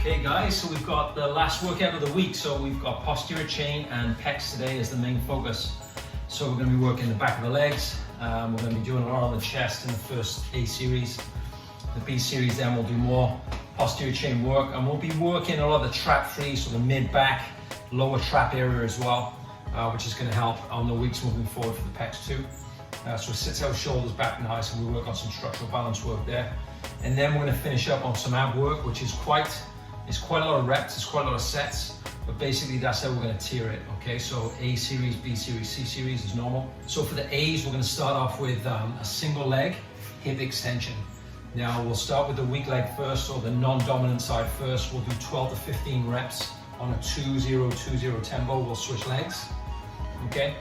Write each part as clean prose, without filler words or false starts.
Okay guys, so we've got the last workout of the week. So we've got posterior chain and pecs today as the main focus. So we're going to be working the back of the legs. We're going to be doing a lot on the chest in the first A series. The B series then we'll do more posterior chain work, and we'll be working a lot of the trap free, so the mid-back, lower trap area as well, which is going to help on the weeks moving forward for the pecs too. So it sits our shoulders back nice, and we work on some structural balance work there. And then we're going to finish up on some ab work, which is quite a lot of reps, it's quite a lot of sets, but basically that's how we're going to tier it. Okay, so A series, B series, C series is normal. So for the A's, we're going to start off with a single leg hip extension. Now we'll start with the weak leg first, or the non-dominant side first. We'll do 12 to 15 reps on a 2-0-2-0 tempo. We'll switch legs. Okay.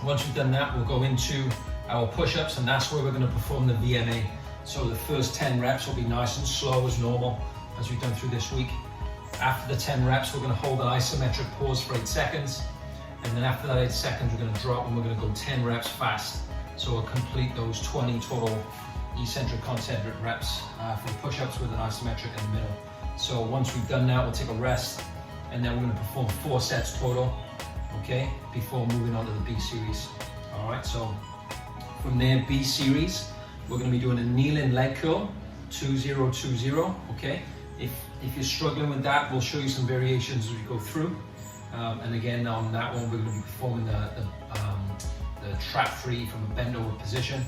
Once we've done that, we'll go into our push-ups, and that's where we're going to perform the VMA. So the first 10 reps will be nice and slow as normal, as we've done through this week. After the 10 reps, we're going to hold an isometric pause for 8 seconds. And then after that 8 seconds, we're going to drop, and we're going to go 10 reps fast. So we'll complete those 20 total eccentric concentric reps for the push-ups with an isometric in the middle. So once we've done that, we'll take a rest, and then we're going to perform 4 sets total, okay, before moving on to the B series. All right, so from there, B series, we're going to be doing a kneeling leg curl, 2-0-2-0, okay. If you're struggling with that, we'll show you some variations as we go through. And again, on that one, we're going to be performing the trap free from a bend over position,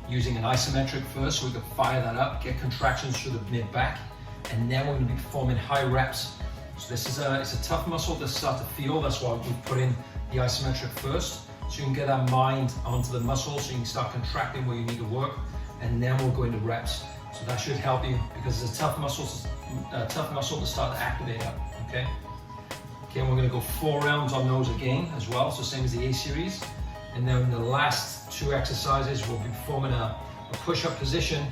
using an isometric first, so we can fire that up, get contractions through the mid-back, and then we're going to be performing high reps. So this is it's a tough muscle to start to feel. That's why we've put in the isometric first, so you can get that mind onto the muscle, so you can start contracting where you need to work, and then we'll go into reps. So that should help you, because it's a tough muscle to start to activate up. Okay. Okay, we're going to go 4 rounds on those again as well, so same as the A series. And then the last 2 exercises, we'll be performing a push-up position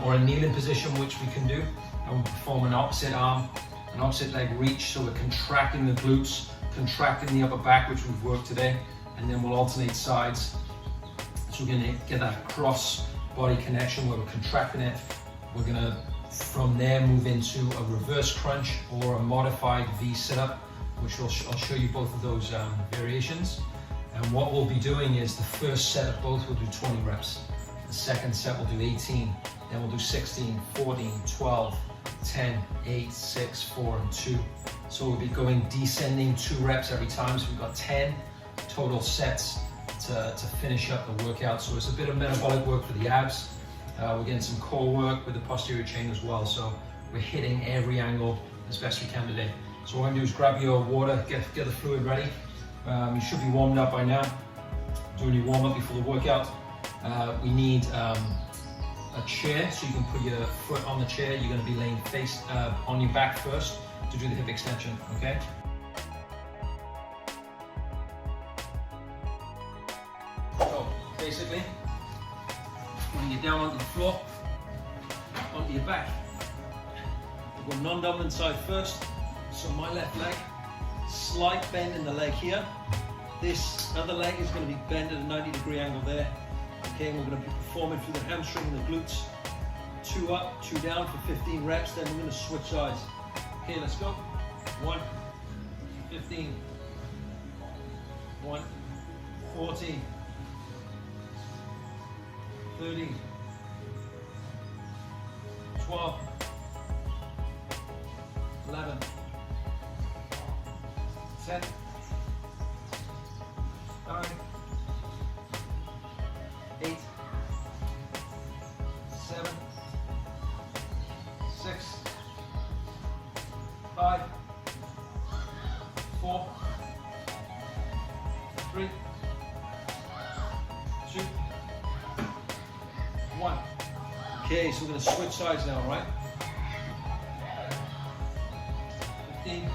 or a kneeling position, which we can do. And we'll perform an opposite arm, an opposite leg reach. So we're contracting the glutes, contracting the upper back, which we've worked today. And then we'll alternate sides. So we're going to get that cross body connection where we're contracting it. We're going to, from there, move into a reverse crunch or a modified V sit-up, which I'll show you both of those variations. And what we'll be doing is the first set of both will do 20 reps. The second set will do 18. Then we'll do 16, 14, 12, 10, 8, 6, 4, and 2. So we'll be going descending 2 reps every time. So we've got 10 total sets to finish up the workout. So it's a bit of metabolic work for the abs. We're getting some core work with the posterior chain as well. So we're hitting every angle as best we can today. So what I'm going to do is grab your water, get the fluid ready. You should be warmed up by now. Doing your warm up before the workout. We need a chair, so you can put your foot on the chair. You're going to be laying face on your back first to do the hip extension, okay? So basically, when you get down onto the floor, onto your back. We'll go non-dominant side first. So my left leg, slight bend in the leg here. This other leg is going to be bent at a 90-degree angle there. Okay, and we're going to be performing through the hamstring and the glutes. 2 up, 2 down for 15 reps, then we're going to switch sides. Okay, let's go. 1, 15, 1, 14, 13, 12, 11, 10, 9, 8, 7, 6, 5, 4, 3, 2, 1. Okay, so we're going to switch sides now, right? 15,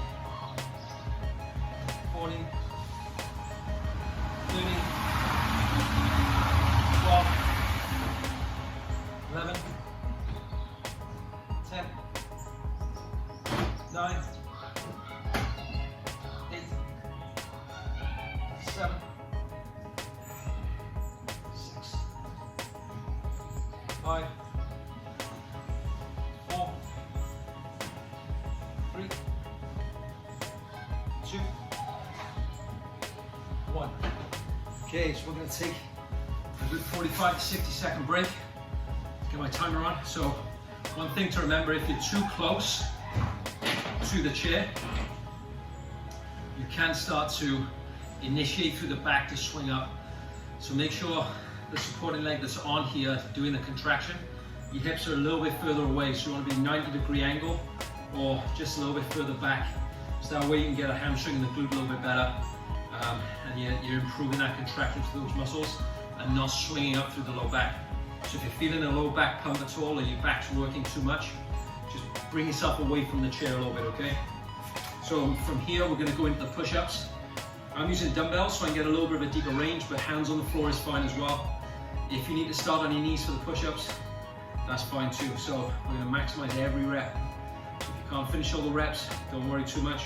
14, 13, 12, 11, 10, 9, 8, 7, 6, 5, 4, Okay, so we're going to take a good 45 to 60 second break. Get my timer on. So one thing to remember, if you're too close to the chair, you can start to initiate through the back to swing up. So make sure the supporting leg that's on here doing the contraction, your hips are a little bit further away, so you want to be 90-degree angle or just a little bit further back, so that way you can get a hamstring in the glute a little bit better, and you're improving that contraction to those muscles and not swinging up through the low back. So if you're feeling a low back pump at all or your back's working too much, just bring yourself away from the chair a little bit, okay? So from here we're going to go into the push-ups. I'm using dumbbells so I can get a little bit of a deeper range, but hands on the floor is fine as well. If you need to start on your knees for the push-ups, that's fine too. So we're going to maximize every rep. If you can't finish all the reps, don't worry too much.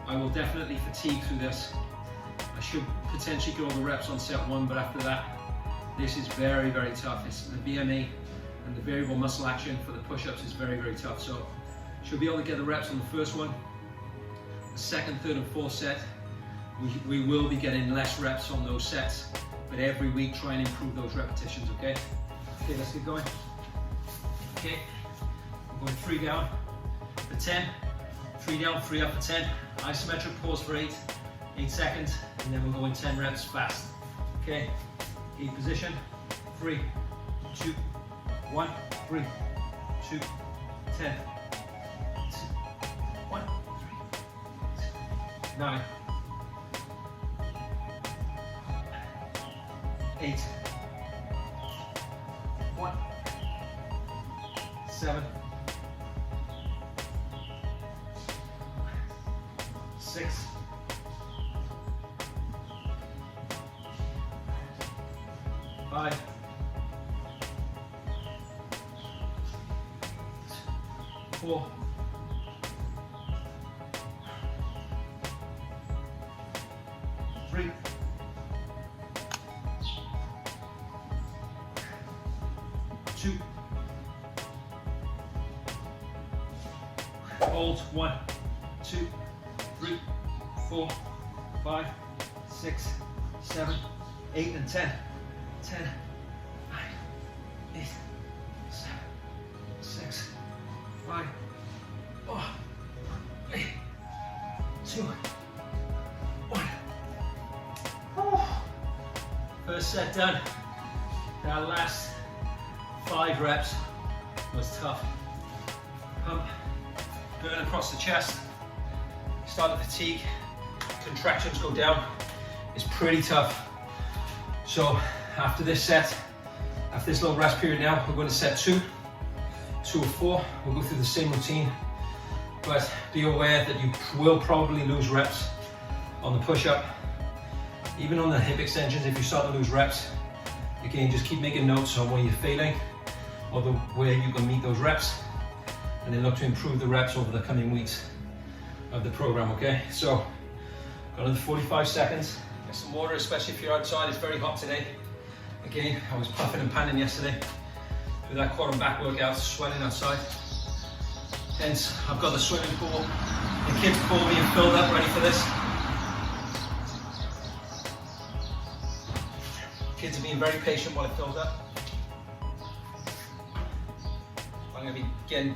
I will definitely fatigue through this. I should potentially get all the reps on set 1, but after that, this is very, very tough. It's the VMA and the variable muscle action for the push-ups is very, very tough. So should be able to get the reps on the first one. The second, third, and fourth set, we will be getting less reps on those sets, but every week try and improve those repetitions, okay? Okay, let's get going. Okay, we're going 3 down for 10, 3 down, 3 up for 10. Isometric pause for 8 seconds, and then we're going 10 reps fast. Okay, 8 position, 3, 2, 1, 3, 2, 10, 2, 1, 3, 9, 8, 1, 7, 6, 5, 4, 3, 2, hold, 1, 2, 3, 4, 5, 6, 7, 8, and 10. 10, 9, 8, 7, 6, 5, 4, 3, 2, 1. First set done. That last 5 reps was tough. Pump, burn across the chest. Start to fatigue. Contractions go down. It's pretty tough. So after this set, after this little rest period now, we're going to set 2 of 4. We'll go through the same routine, but be aware that you will probably lose reps on the push-up. Even on the hip extensions, if you start to lose reps, again, just keep making notes on where you're failing or where you can meet those reps, and then look to improve the reps over the coming weeks of the program, okay? So, got another 45 seconds. Get some water, especially if you're outside. It's very hot today. Again, I was puffing and panting yesterday with that quad and back workout, sweating outside. Hence, I've got the swimming pool, the kids' pool being filled up, ready for this. Kids are being very patient while it fills up. I'm going to be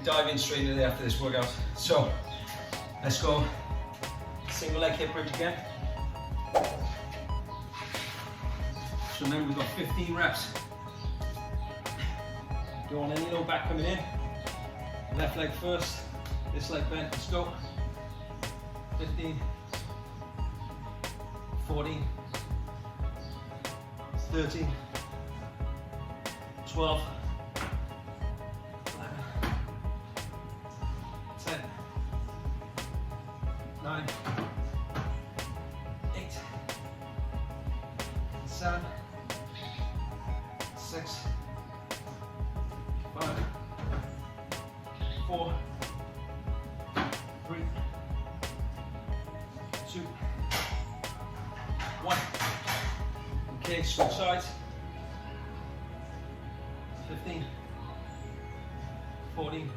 diving straight into there after this workout. So, let's go. Single leg hip bridge again. So remember, we've got 15 reps. Don't want any low back coming in. Left leg first, this leg bent, let's go. 15, 14, 13, 12, 11, 10, 9, 8, 7, 6, 5, 4, 3, 2, 1. Okay, switch sides. 15, 14,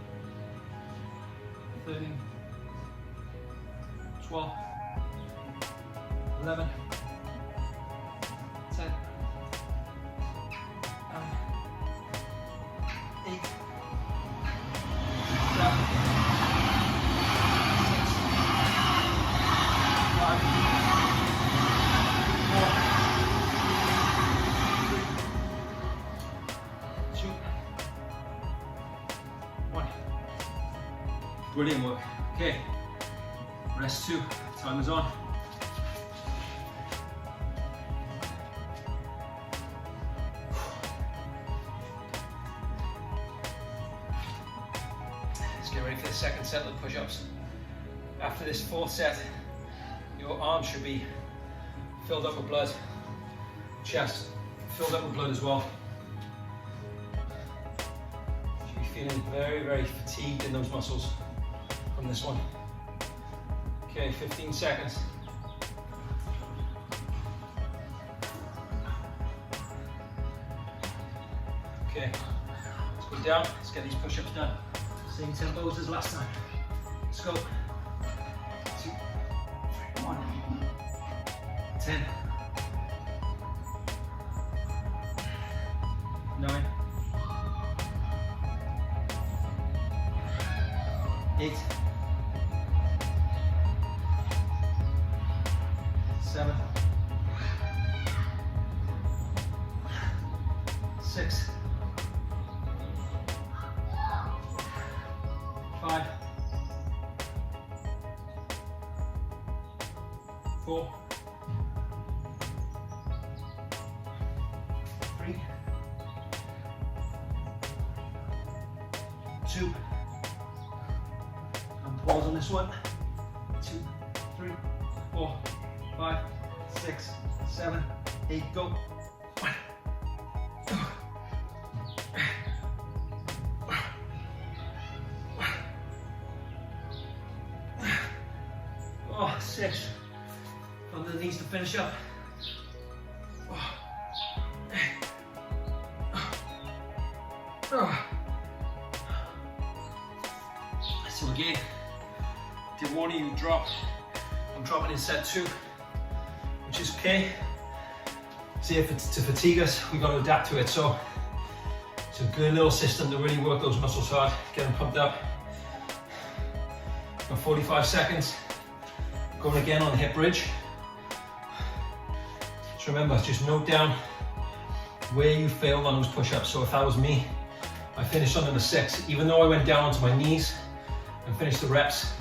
13, 12, 11, 10, Brilliant work. Okay, rest 2, timer's on. Let's get ready for the second set of push-ups. After this 4th set, your arms should be filled up with blood, chest filled up with blood as well. You should be feeling very, very fatigued in those muscles from this one. Okay, 15 seconds. Okay, let's go down, let's get these push-ups done. Same tempos as last time. Let's go. 2, 1, 10, 9, 8, 7, 6, 5, 4, 3, 2, and pause on this one. 2, 3, 4, 5, 6, 7, 8, go. 1. Oh, 6. On the knees to finish up. So again, did one of you drop? I'm dropping in set 2, which is okay. See, if it's to fatigue us, we got to adapt to it. So it's a good little system to really work those muscles hard, get them pumped up. Got 45 seconds. Going again on the hip bridge. Just remember, just note down where you failed on those push-ups. So if that was me, I finished on number 6. Even though I went down onto my knees and finished the reps,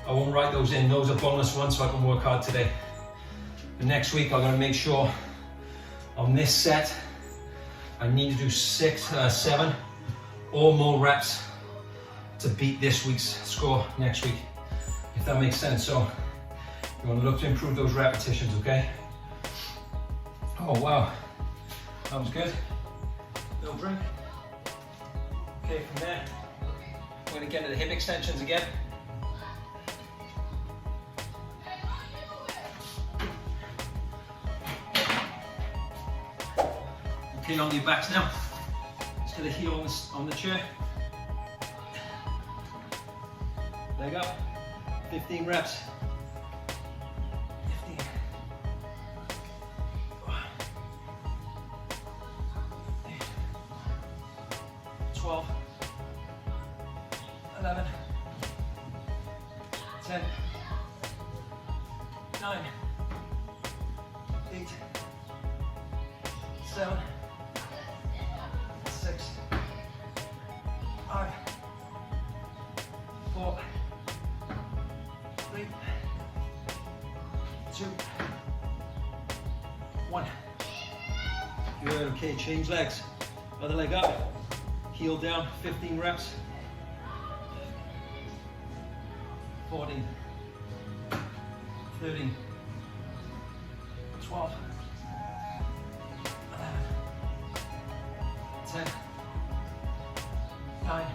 I won't write those in. Those are bonus ones so I can work hard today. The next week I'm going to make sure on this set I need to do 7 or more reps to beat this week's score next week, if that makes sense. So you want to look to improve those repetitions, okay? Oh wow, that was good. Little drink. Okay, from there, we're going to get into the hip extensions again. Okay, on your backs now. Just get a heel on the chair. Leg up. 15 reps. 15. 12. 11. 10. 9. 8. 7. 6, 5, 4, 3, 2, 1. Good, okay, change legs. Other leg up, heel down, 15 reps. 14, 13, 12, 11, 10, 9,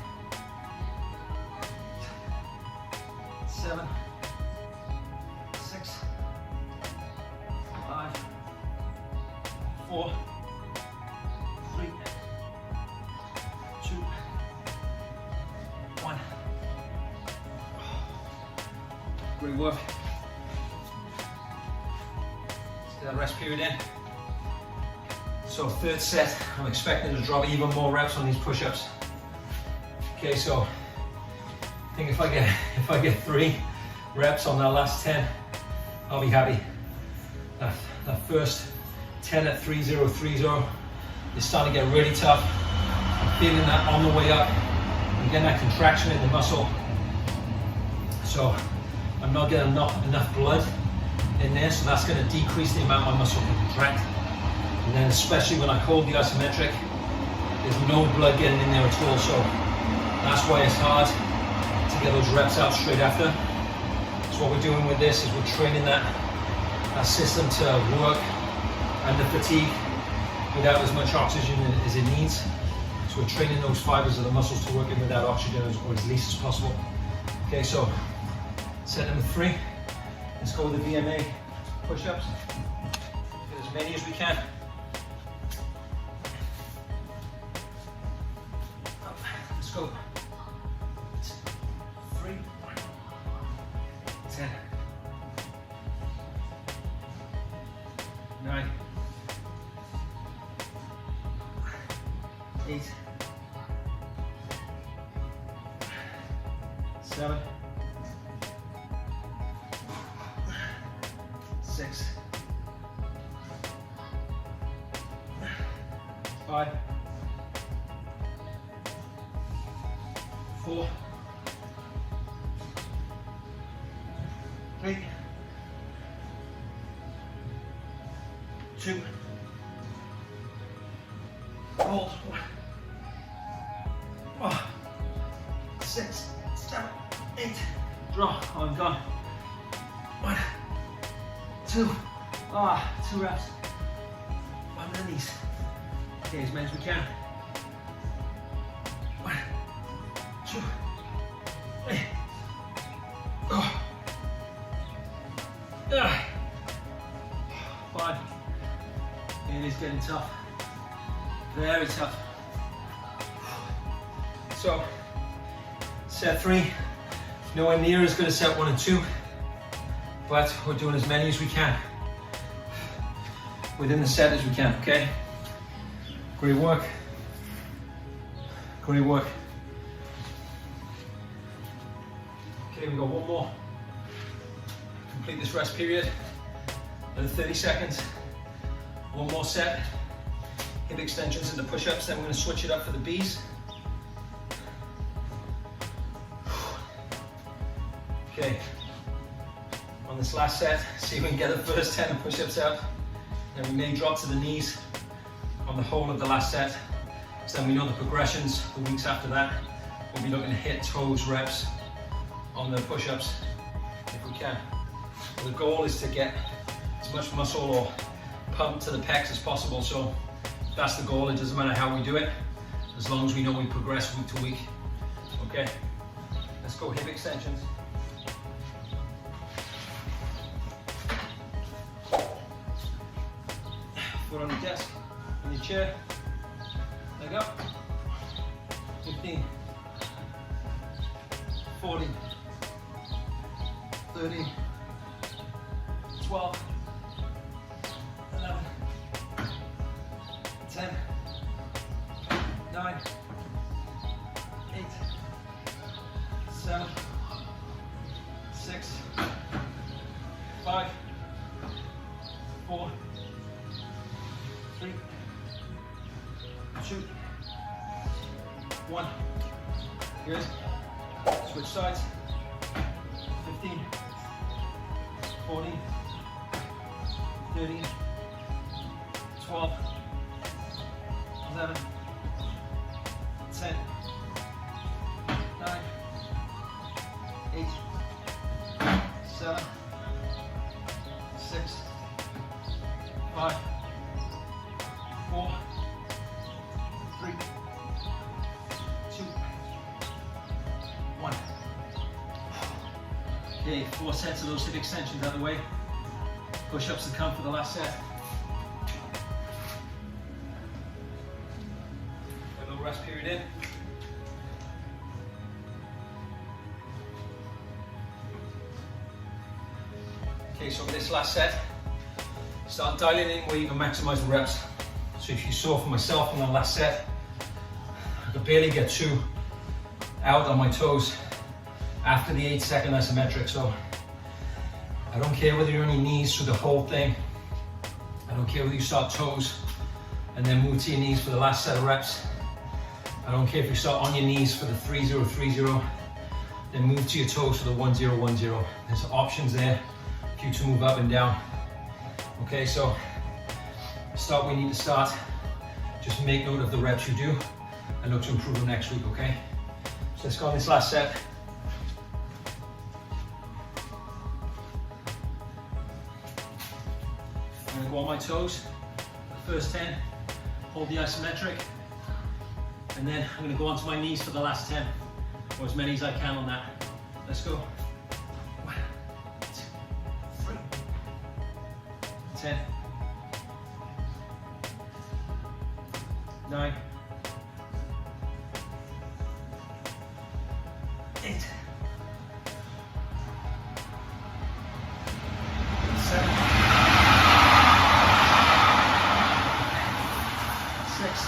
7, 6, 5, 4, 3, 2, 1. Great work. Let's get that rest period in. So 3rd set, I'm expecting to drop even more reps on these push-ups. Okay, so I think if I get 3 reps on that last 10, I'll be happy. That first 10 at 3030 is starting to get really tough. I'm feeling that on the way up. I'm getting that contraction in the muscle. So I'm not getting enough blood in there, so that's going to decrease the amount my muscle can contract. And then especially when I hold the isometric, there's no blood getting in there at all, so that's why it's hard to get those reps out straight after. So what we're doing with this is we're training that system to work under fatigue without as much oxygen as it needs. So we're training those fibers of the muscles to work in without oxygen or as least as possible. Okay, so set number 3. Let's go with the VMA push-ups. Get as many as we can. Let's go. 3, 10, 9, 8, 7, 6, 5, 4, 3, 2, hold, 6, 7, 8, draw, I'm done. 1, 2, 2 reps. 1 of these. Okay, as many as we can. 1, 2, 3. 5. It is getting tough. Very tough. So, set 3. Nowhere near as good as set 1 and 2, but we're doing as many as we can within the set as we can, okay? Great work. Great work. Okay, we've got one more. Complete this rest period. Another 30 seconds. One more set. Hip extensions into push-ups, then we're going to switch it up for the Bs. Okay, on this last set, see if we can get the first 10 push-ups out. Then we may drop to the knees on the whole of the last set. So then we know the progressions, the weeks after that. We'll be looking to hit toes reps on the push-ups if we can. But the goal is to get as much muscle or pump to the pecs as possible. So that's the goal. It doesn't matter how we do it, as long as we know we progress week to week. Okay, let's go hip extensions. Foot on the desk, in your chair, leg up, 15, 14, 13, 12, 11, 10, 9, 8, 7, 6, 5, 4, 3, 2, 1. Good. Switch sides. 15, 14, 13, 12, 11, 10, 9, 8, 7, 6, 5, 4, 3, 2, 1. Okay, 4 sets of those hip extensions out of the way. Push-ups to come for the last set. A little rest period in. Okay, so for this last set, start dialing in where you can maximize the reps. So if you saw for myself in the last set, I could barely get 2 out on my toes after the 8-second isometric. So I don't care whether you're on your knees through the whole thing. I don't care whether you start toes and then move to your knees for the last set of reps. I don't care if you start on your knees for the 3-0-3-0 then move to your toes for the 1-0-1-0. There's options there for you to move up and down. Okay, so start where you need to start. Just make note of the reps you do and look to improve them next week, okay? So let's go on this last set. I'm gonna go on my toes, the first 10, hold the isometric, and then I'm gonna go onto my knees for the last 10, or as many as I can on that. Let's go. 1, 2, 3, 10, 9, 8, 7, 6,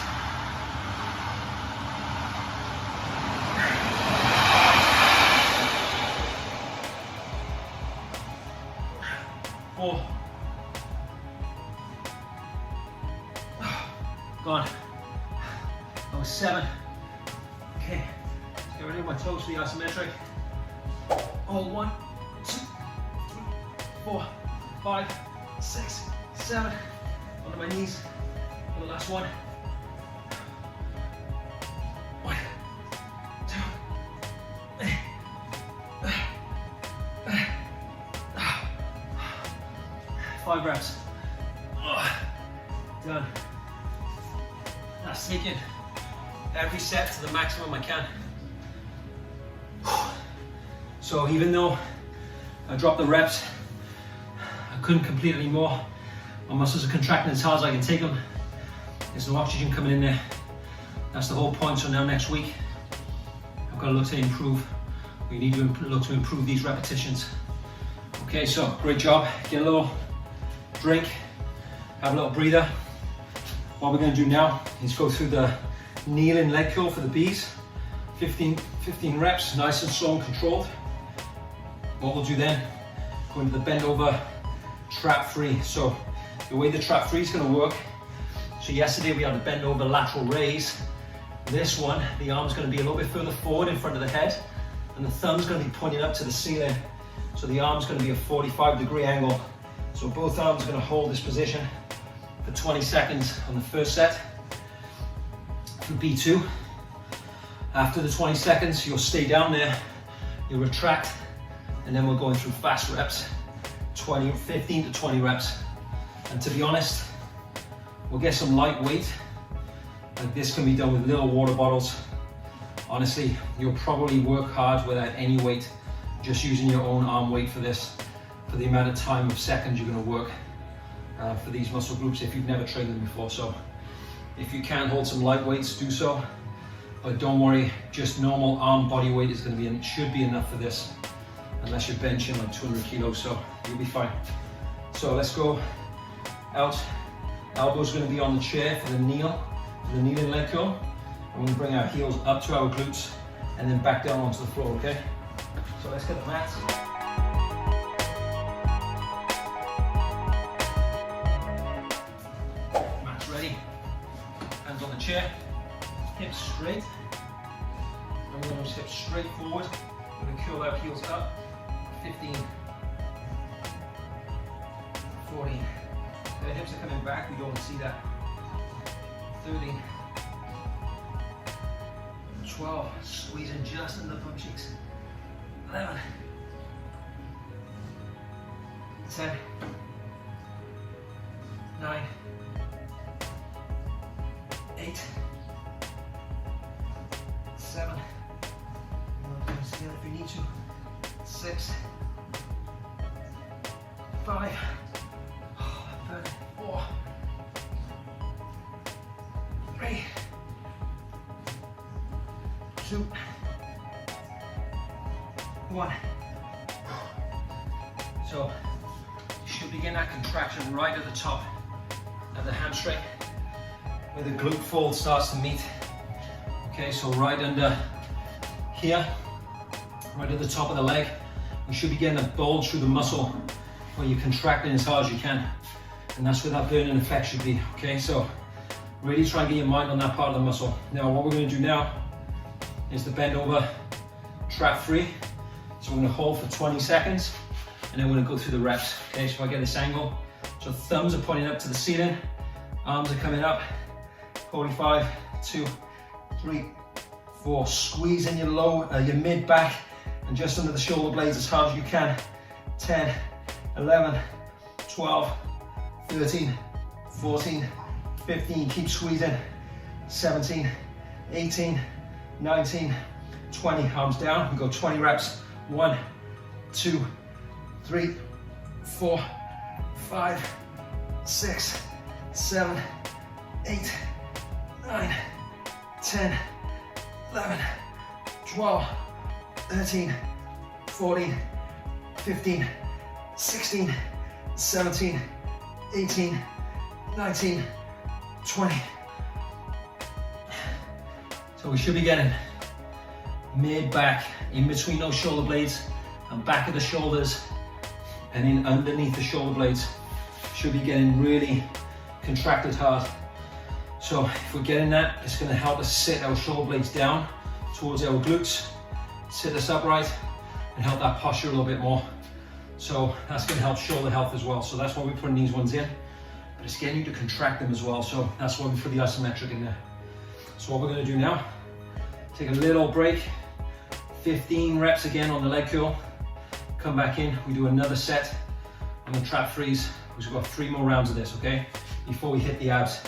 4, gone. That was 7. Okay, let's get ready with my toes for the isometric. Hold 1, 2, 3, 4, 5, 6, 7. Onto my knees for the last one. 1, 2, 5 reps. Done. That's taking every set to the maximum I can. So even though I dropped the reps, I couldn't complete any more. My muscles are contracting as hard as I can take them. There's no oxygen coming in there. That's the whole point. So now next week, I've got to look to improve. We need to look to improve these repetitions. Okay, so great job. Get a little drink, have a little breather. What we're going to do now is go through the kneeling leg curl for the B's. 15 reps, nice and slow and controlled. What we'll do then, go into the bend over trap free. So the way the trap free is going to work, so yesterday we had the bend over lateral raise. This one, the arm's going to be a little bit further forward in front of the head, and the thumb's going to be pointing up to the ceiling. So the arm's going to be a 45-degree angle. So both arms are going to hold this position for 20 seconds on the first set for B2. After the 20 seconds, you'll stay down there, you'll retract, and then we're going through fast reps, 15 to 20 reps. And to be honest, we'll get some light weight, and this can be done with little water bottles. Honestly, you'll probably work hard without any weight, just using your own arm weight for this, for the amount of time of seconds you're going to work for these muscle groups if you've never trained them before. So if you can hold some light weights, do so. But don't worry, just normal arm body weight is going to be should be enough for this, unless you're benching like 200 kilos, so you'll be fine. So let's go out. Elbow's going to be on the chair for the kneeling leg curl. I'm going to bring our heels up to our glutes and then back down onto the floor, okay? So let's get the mats. Mats ready. Hands on the chair. Hips straight. And we're going to step straight forward. We're going to curl our heels up. 15. 14. The hips are coming back. We don't want to see that. 13. 12, squeezing just in the bum cheeks. 11, 10, 9, 8, 7, scale if you need to, 6, 5, 4, 3, 2, 1. So you should begin that contraction right at the top of the hamstring, where the glute fold starts to meet. Okay, so right under here, right at the top of the leg, you should be getting a bulge through the muscle where you're contracting as hard as you can, and that's where that burning effect should be. Okay, so really try and get your mind on that part of the muscle. Now what we're going to do now is the bend over trap free. So we're gonna hold for 20 seconds and then we're gonna go through the reps. Okay, so I get this angle. So thumbs are pointing up to the ceiling, arms are coming up. 45, 2, 3, 4. Squeeze in your mid back and just under the shoulder blades as hard as you can. 10, 11, 12, 13, 14, 15. Keep squeezing. 17, 18, 19, 20. Arms down. We go 20 reps. 1, 2, 3, 4, 5, 6, 7, 8, 9, 10, 11, 12, 13, 14, 15, 16, 17, 18, 19, 20. So we should be getting mid-back, in between those shoulder blades and back of the shoulders and in underneath the shoulder blades. Should be getting really contracted hard. So if we're getting that, it's going to help us sit our shoulder blades down towards our glutes, sit us upright and help that posture a little bit more. So that's going to help shoulder health as well. So that's why we're putting these ones in, but it's getting you to contract them as well. So that's why we put the isometric in there. So what we're going to do now, take a little break, 15 reps again on the leg curl, come back in, we do another set on the trap freeze. We've got 3 more rounds of this, okay, before we hit the abs.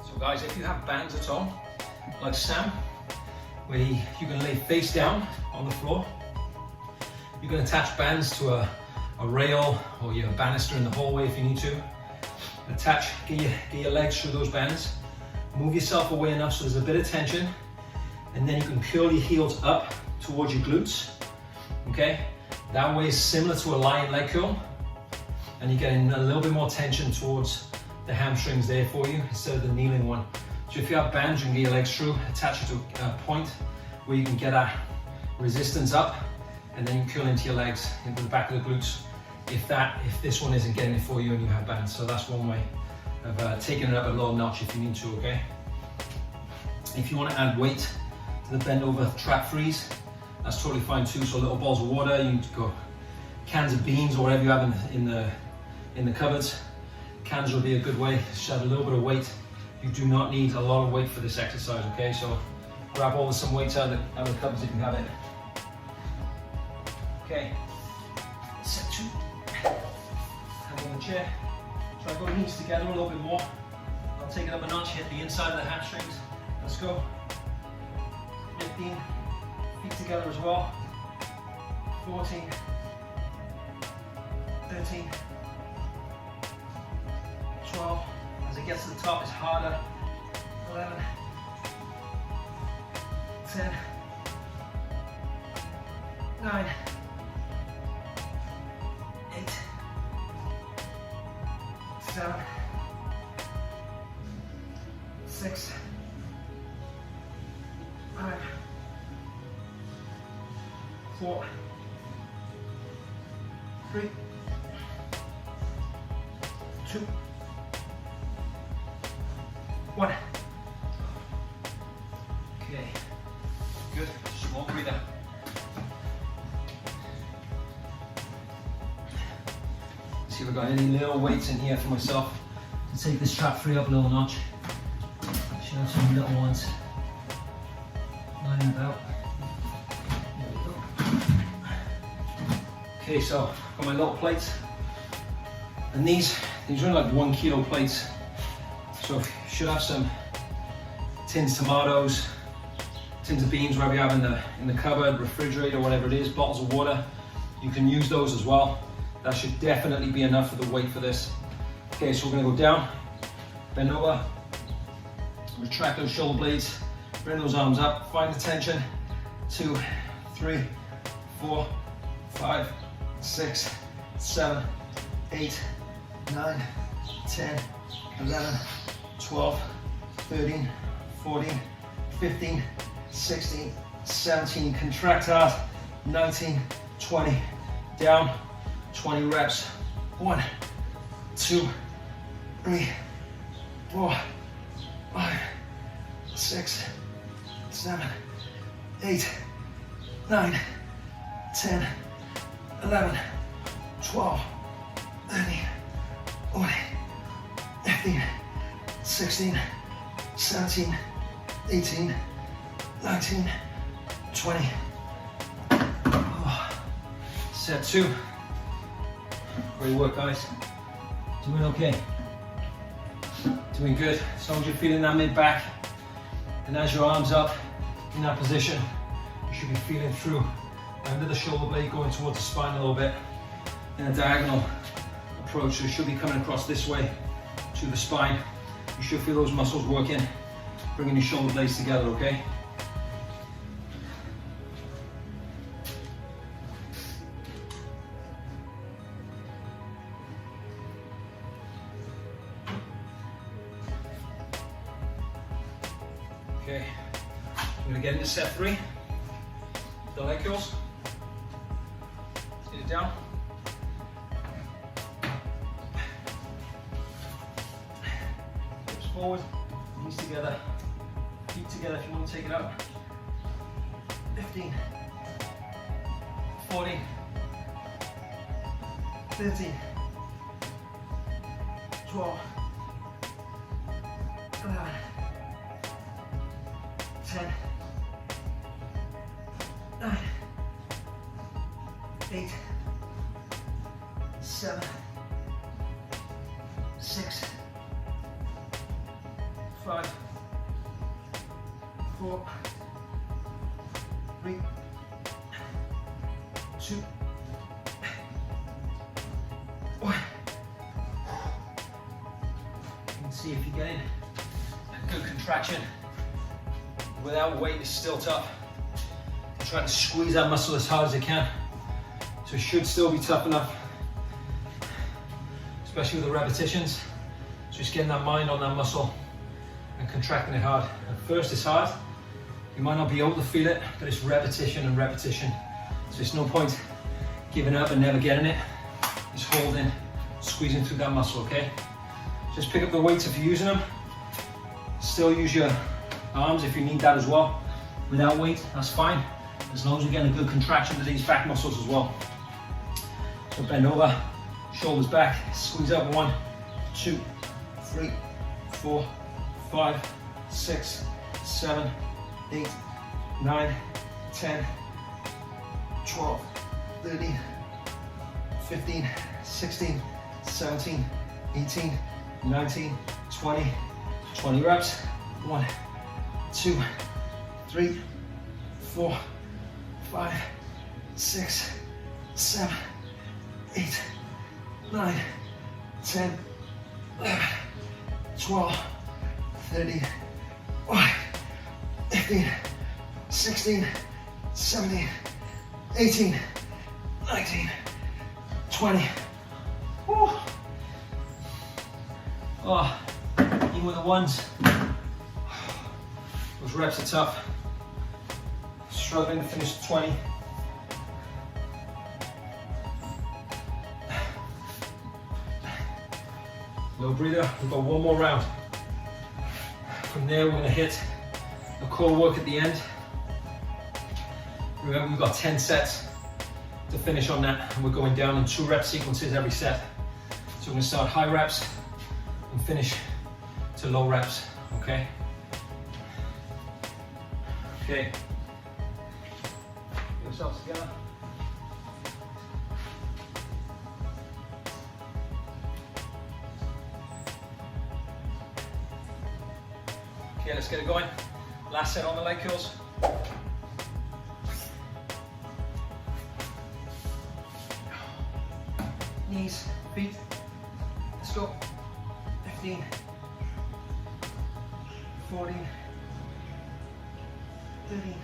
So guys, if you have bands at all, like Sam, where you can lay face down on the floor, you can attach bands to a rail or your banister in the hallway if you need to. Attach, get your legs through those bands, move yourself away enough so there's a bit of tension, and then you can curl your heels up towards your glutes, okay? That way is similar to a lying leg curl, and you're getting a little bit more tension towards the hamstrings there for you instead of the kneeling one. So if you have bands, you can get your legs through, attach it to a point where you can get that resistance up, and then you curl into your legs, into the back of the glutes, if this one isn't getting it for you and you have bands. So that's one way of taking it up a little notch if you need to, okay? If you want to add weight to the bend over trap freeze, that's totally fine too. So little balls of water, you can go cans of beans or whatever you have in the cupboards. Cans will be a good way. Just add a little bit of weight. You do not need a lot of weight for this exercise, okay? So grab some weights out of the cupboards if you have it. Okay, set 2. Hand on the chair. Try to go knees together a little bit more. I'll take it up a notch, hit the inside of the hamstrings. Let's go. 15. Feet together as well. 14. 13. 12. As it gets to the top, it's harder. 11. 10. 9. 8. 7. 6. 5. 4. 3. 2. 1. Okay, good, small breather. See if I've got any little weights in here for myself to take this trap free up a little notch. Should have some little ones lying about. There we go. Okay, so I've got my little plates, and these are like 1 kilo plates. So you should have some tins tomatoes, tins of beans, whatever you have in the cupboard, refrigerator, whatever it is, bottles of water. You can use those as well. That should definitely be enough for the weight for this. Okay, so we're gonna go down, bend over, retract those shoulder blades, bring those arms up, find the tension. 2, 3, 4, 5, 6, 7, 8, 9, 10, 11, 12, 13, 14, 15, 16, 17, contract hard, 19, 20, down, 20 reps, 1, 2, 3, 4, 5, 6, 7, 8, 9, 10, 11, 12, 13, 14, 15, 16, 17, 18, 19, 20. Set 2. Great work, guys. Doing okay. Doing good. As long as you're feeling that mid back, and as your arms up in that position, you should be feeling through under the shoulder blade going towards the spine a little bit in a diagonal approach. So you should be coming across this way to the spine. You should feel those muscles working, bringing your shoulder blades together, okay? Okay, we're gonna get into set 3. The leg curls. Get it down. Hips forward, knees together, feet together if you want to take it up. 15, 14, 13, 12, 11, 10, 9, 8, 7, 6, 5, 4, 3, 2, 1. You can see if you're getting a good contraction without weight, is still tough. Try to squeeze that muscle as hard as you can. So it should still be tough enough, especially with the repetitions. So just getting that mind on that muscle and contracting it hard. At first it's hard. You might not be able to feel it, but it's repetition and repetition. So it's no point giving up and never getting it. Just holding, squeezing through that muscle, okay? Just pick up the weights if you're using them. Still use your arms if you need that as well. Without weight, that's fine. As long as you're getting a good contraction to these back muscles as well. So bend over, shoulders back, squeeze up. 1, 2, 3, 4, 5, 6, 7, 8, 9, 10, 12, 13, 15, 16, 17, 18, 19, 20, 20 reps. 1, 2, 3, 4, 5, 6, 7, 8, 9, 10, 11, 12, 13, 15, 16, 17, 18, 19, 20. Woo. Oh, even with the ones, those reps are tough. Struggling to finish 20. Little breather, we've got one more round. From there, we're going to hit a core work at the end. Remember, we've got 10 sets to finish on that, and we're going down in 2 rep sequences every set. So we're going to start high reps and finish to low reps, okay? Okay. Get yourselves together. Okay, let's get it going. Last set on the leg curls. Knees, feet. Let's go. 15, 14, 13,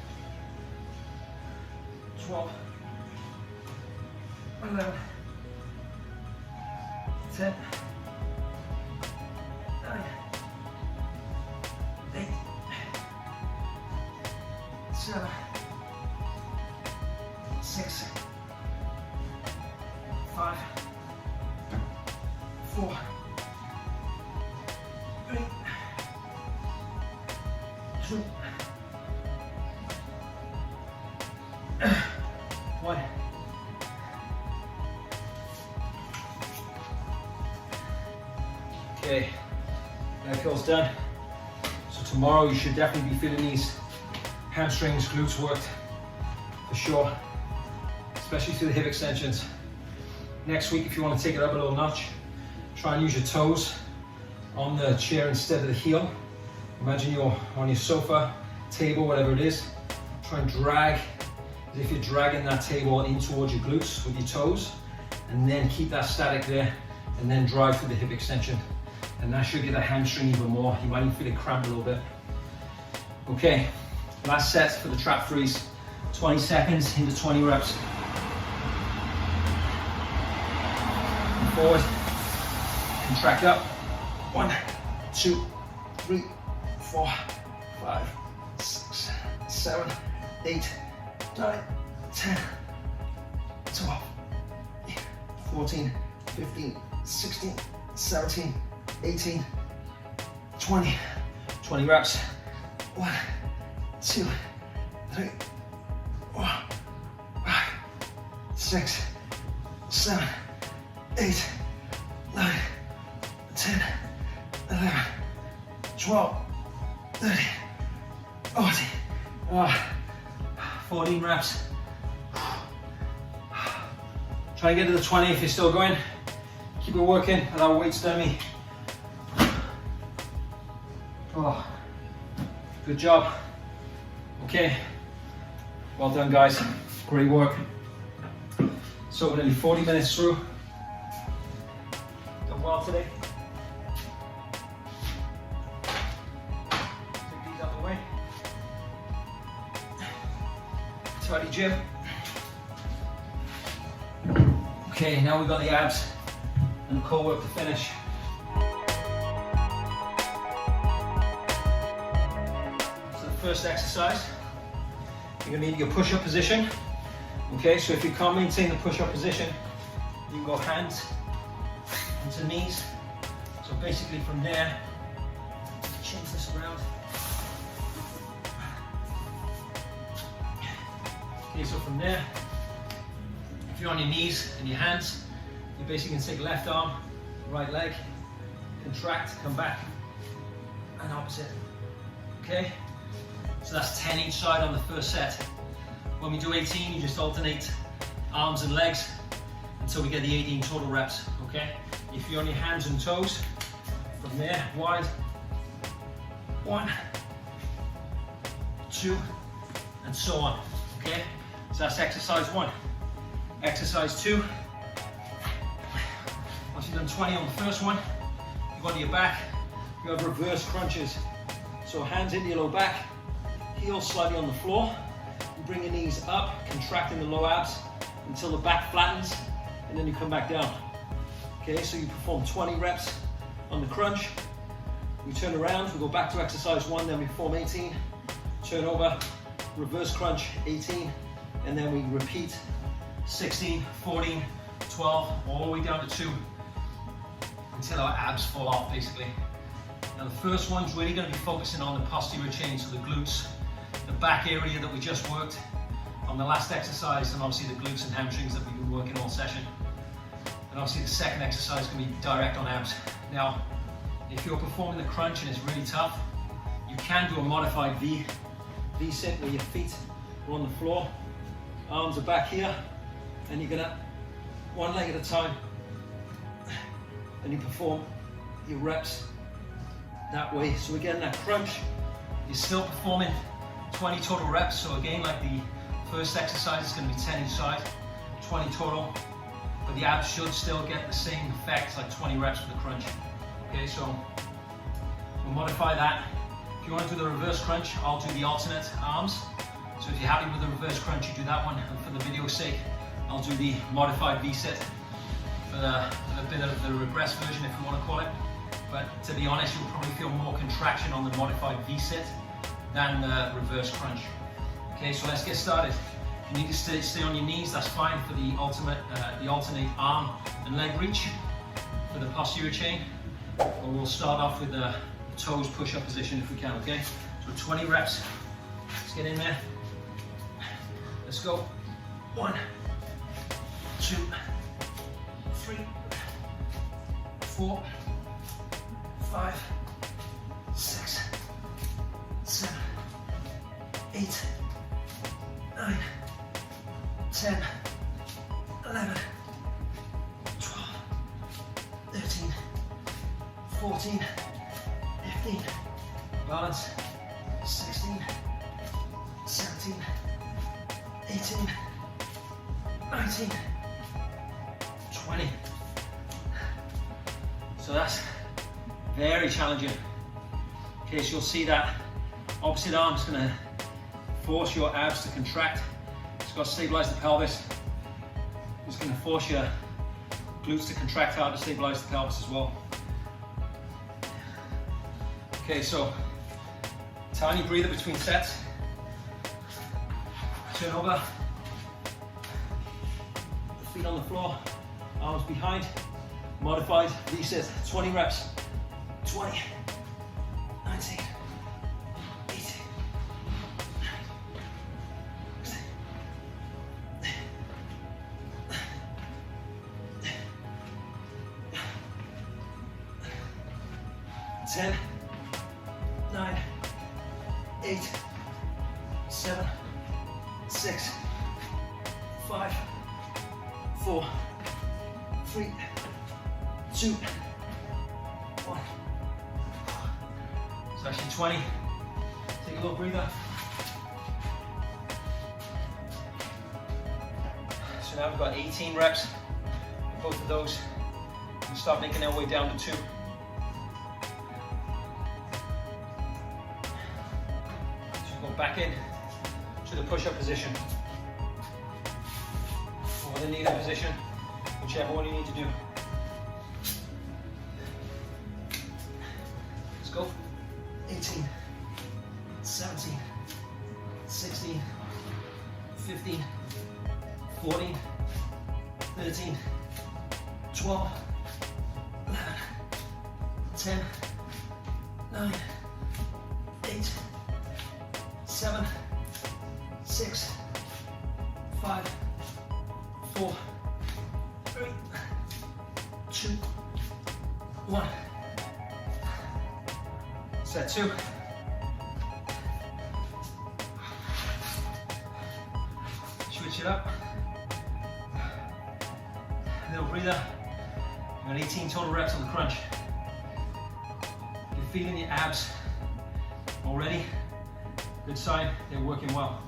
12, 11, 10, 9, 8, 7, 6, 5, 4, 3, Okay, leg curls done. So tomorrow you should definitely be feeling these hamstrings, glutes worked for sure, especially through the hip extensions. Next week, if you want to take it up a little notch, try and use your toes on the chair instead of the heel. Imagine you're on your sofa, table, whatever it is. Try and drag as if you're dragging that table in towards your glutes with your toes, and then keep that static there, and then drive through the hip extension. And that should get the hamstring even more. You might even feel it cramp a little bit. Okay, last set for the trap freeze. 20 seconds into 20 reps. And forward, contract up. 1, 2, 3, 4, 5, 6, 7, 8, 9, 10, 12, 14, 15, 16, 17, 18, 20. 20 reps. 1, 2, 3, 4, 5, 6, 7, 8, 9, 10, 11, 12, 13, 14. 14 reps. Try and get to the 20 if you're still going. Keep it working, allow weights down me. Oh, good job. Okay, well done guys, great work. So we're nearly 40 minutes through. Done well today. Take these out of the way. Tidy gym. Okay, now we've got the abs and the core work to finish. So the first exercise, you're going to need your push-up position. Okay, so if you can't maintain the push-up position, you can go hands into knees. So basically from there, change this around. Okay, so from there, if you're on your knees and your hands, you basically can take left arm, right leg, contract, come back, and opposite. Okay? So that's 10 each side on the first set. When we do 18, you just alternate arms and legs until we get the 18 total reps. Okay? If you're on your hands and toes, from there, wide. 1, 2, and so on. Okay? So that's exercise 1. Exercise 2. Once you've done 20 on the first one, you go to your back. You have reverse crunches. So hands into your low back, heels slightly on the floor. You bring your knees up, contracting the low abs until the back flattens, and then you come back down. Okay, so you perform 20 reps on the crunch. We turn around, we go back to exercise 1, then we perform 18. Turn over, reverse crunch, 18, and then we repeat 16, 14, 12, all the way down to 2 until our abs fall off basically. Now the first one's really going to be focusing on the posterior chain, so the glutes, the back area that we just worked on the last exercise, and obviously the glutes and hamstrings that we've been working all session. And obviously the second exercise is going to be direct on abs. Now, if you're performing the crunch and it's really tough, you can do a modified V-sit where your feet are on the floor, arms are back here, and you're gonna, one leg at a time, and you perform your reps that way. So again, that crunch, you're still performing 20 total reps. So again, like the first exercise is gonna be 10 each side, 20 total, but the abs should still get the same effect, like 20 reps for the crunch. Okay, so we'll modify that. If you want to do the reverse crunch, I'll do the alternate arms. So if you're happy with the reverse crunch, you do that one. And for the video's sake, I'll do the modified V-sit for a bit of the regress version, if you want to call it. But to be honest, you'll probably feel more contraction on the modified V-sit than the reverse crunch. Okay, so let's get started. If you need to stay on your knees, that's fine for the alternate arm and leg reach for the posterior chain. Or we'll start off with the toes push-up position if we can, okay? So 20 reps. Let's get in there. Let's go. 1, 2, 3, 4, 5, 6, 7, 8, 9, 10, 11, 12, 13, 14, 15, balance, 16, 17, 18, 19, 20. So that's very challenging. Okay, so you'll see that opposite arm is going to force your abs to contract. It's got to stabilize the pelvis. It's going to force your glutes to contract hard to stabilize the pelvis as well. Okay, so tiny breather between sets. Turn over. Feet on the floor, arms behind. Modified reset, 20 reps. 20, 19, 18, 10, 9, 8, 7, 6, 5, 4, 3, 2, 1. It's actually 20. Take a little breather. So now we've got 18 reps. Both of those. We'll start making our way down to 2. So go back in to the push-up position. Or the knee-up position, whichever one you need to do. Let's go. 18, 17, 16, 15, 14, 13, 12, 11, 10, 9, 8, 7, 6, 5, 4, 3, 2, 1. Set 2. Switch it up. Little breather. You've got 18 total reps on the crunch. You're feeling your abs already. Good sign, they're working well.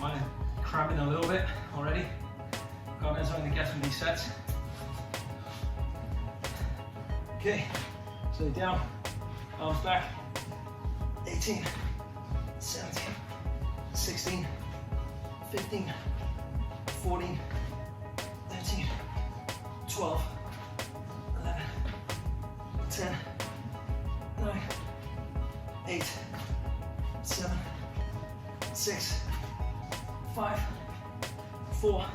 Mine are cramping a little bit already. Confidence I'm going to get through these sets. Okay, so down. Arms back. 18, 17, 16, 15, 14, 13, 12, 11, 10, 9, 8, 7, 6, 5, 4,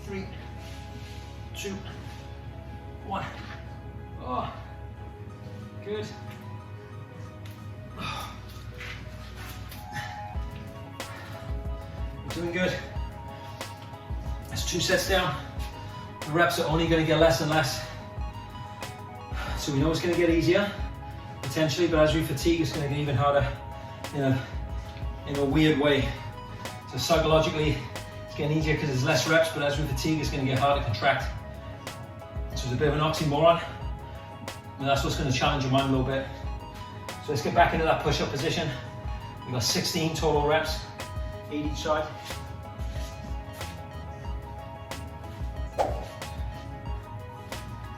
3, 2, 1. Oh, good. We're doing good. That's 2 sets down. The reps are only going to get less and less. So we know it's going to get easier, potentially, but as we fatigue, it's going to get even harder in a weird way. So psychologically, it's getting easier because there's less reps, but as we fatigue, it's going to get harder to contract. So it's a bit of an oxymoron, and that's what's going to challenge your mind a little bit. So let's get back into that push-up position. We've got 16 total reps, 8 each side.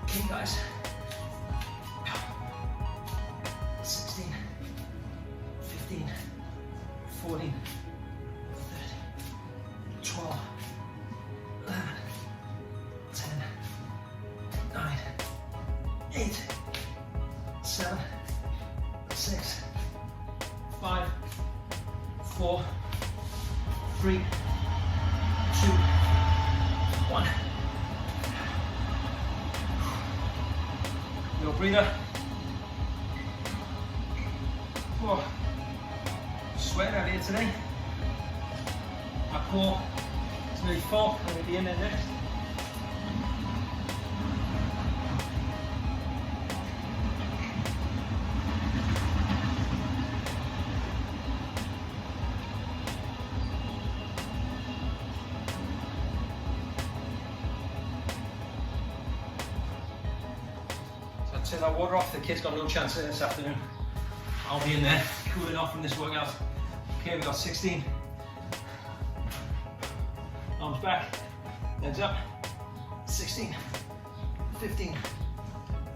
Okay, guys. 16, 15, 14, 13, 12, 11, 10, 9, 8, 7, 6, 5, 4, 3, 2, 1. Little breather. Oh, sweating out here today. My core is nearly full. I'm going to be in there next. Turn that water off. The kids got no chance this afternoon. I'll be in there cooling off from this workout. Okay, we got 16. Arms back, legs up. 16, 15,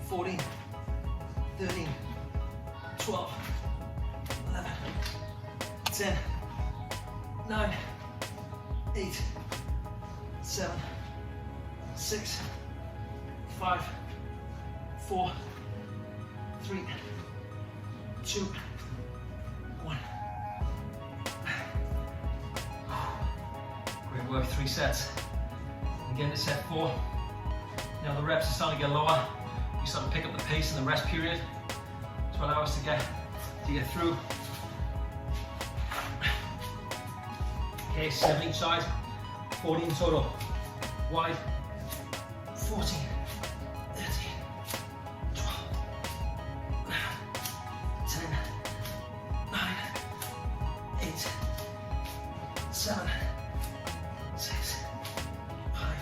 14, 13, 12, 11, 10, 9, 8, 7, 6, 5, 4, 3, 2, 1. Great work, 3 sets. Again to set 4. Now the reps are starting to get lower. We start to pick up the pace in the rest period to allow us to get through. Okay, 7 each side, 14 total. Wide, 14, 13, 12, 10, 9, 8, 7, 6, 5,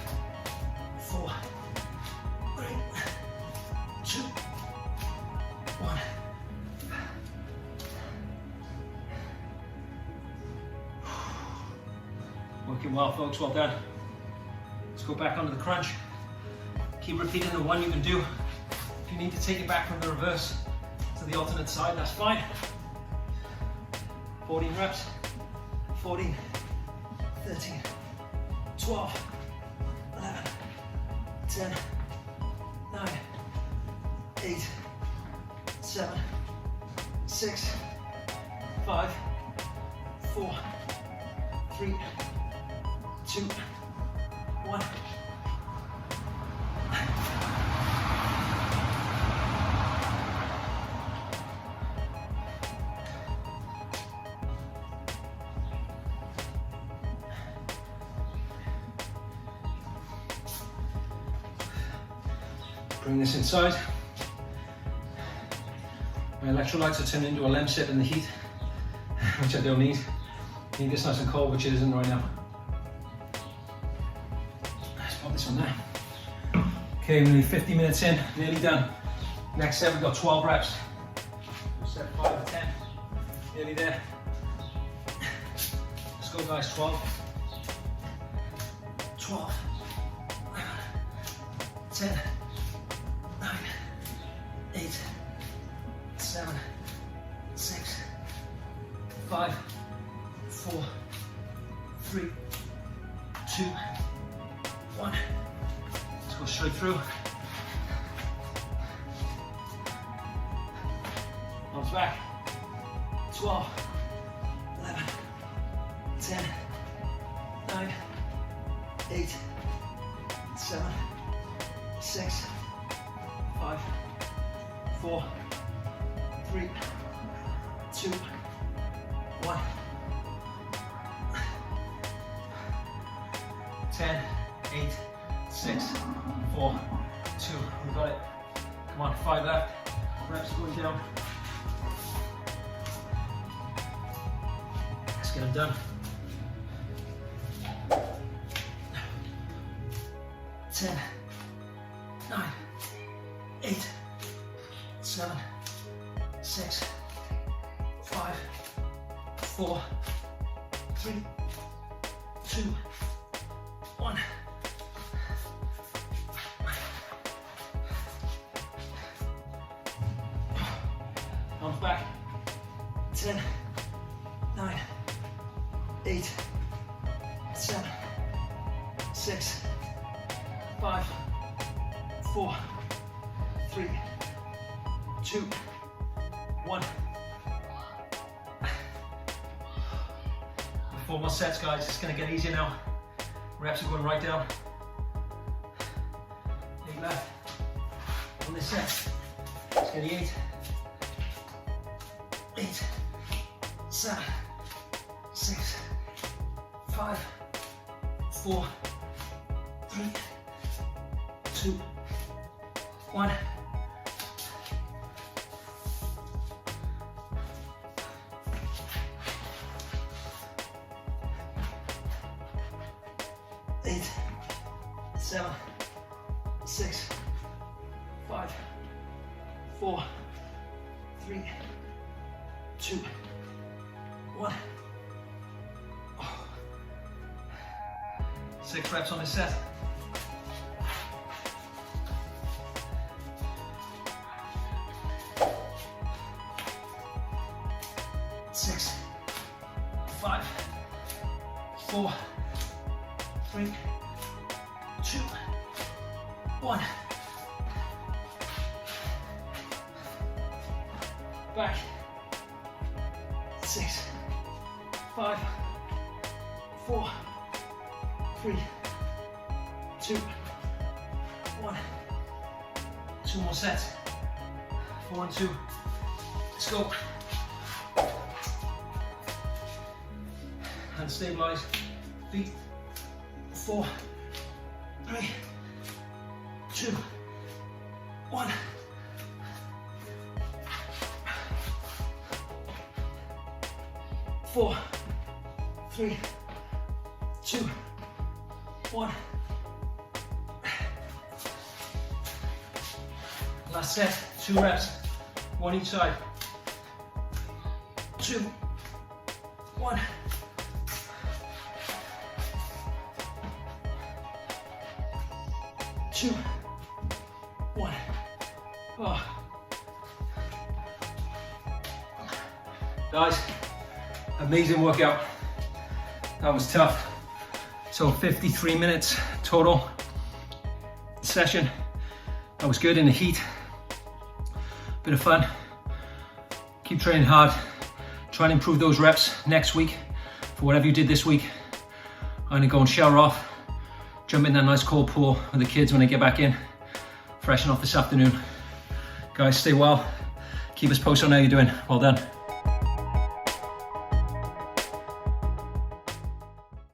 4, 3, 2, 1. Working well, folks, well done. Let's go back onto the crunch. Keep repeating the one you can do. If you need to take it back from the reverse to the alternate side, that's fine. 14 reps, 14, 13, 12, 11, 10, 9, 8, 7, 6, 5, 4, 3, 2, 1. Bring this inside. My electrolytes are turned into a lamp set in the heat, which I don't need. I need this nice and cold, which it isn't right now. Let's pop this on there. Okay, we're nearly 50 minutes in, nearly done. Next set, we've got 12 reps. Set 5 to 10, nearly there. Let's go, guys. 12, 12, 10, 9, 8, 7, 6, 5, 4, 3, 2, 1. Let's go straight through. Arms back. 12, 11, 10, 9, 8, 7, 6, 5, 4, 3, 2, 1. 10, 8, 6, 4, 2. We got it. Come on, 5 left. Reps going down. Let's get them done. 10, 9, 8, 7, 6, 5, 4, 3, 2, 1. Arms back. 10, 9, 8, 7, 6, 5, 4, 3, 2, 1. 4 more sets, guys. It's going to get easier now. Reps are going right down. 8 left on this set. It's getting 8, 8, 7, 6, 5, 4, 3, 2, 1. Eight, 7, 6, 5, 4, 3, 2, 1. 6 reps on this set. 6, 5, 4, 3, 2, 1. Back. 6, 5, 4, 3, 2, 1. 2 more sets. 4 and 2. Let's go. And stabilize. Feet. 4, 3, 2, 1. 4, 3, 2, 1. Last set, 2 reps, 1 each side. 2, 1. 2, 1. Oh. Guys, amazing workout. That was tough. So 53 minutes total session. That was good in the heat. Bit of fun. Keep training hard. Try and improve those reps next week for whatever you did this week. I'm gonna go and shower off. Jump in that nice cold pool with the kids when they get back in. Freshen off this afternoon. Guys, stay well. Keep us posted on how you're doing. Well done.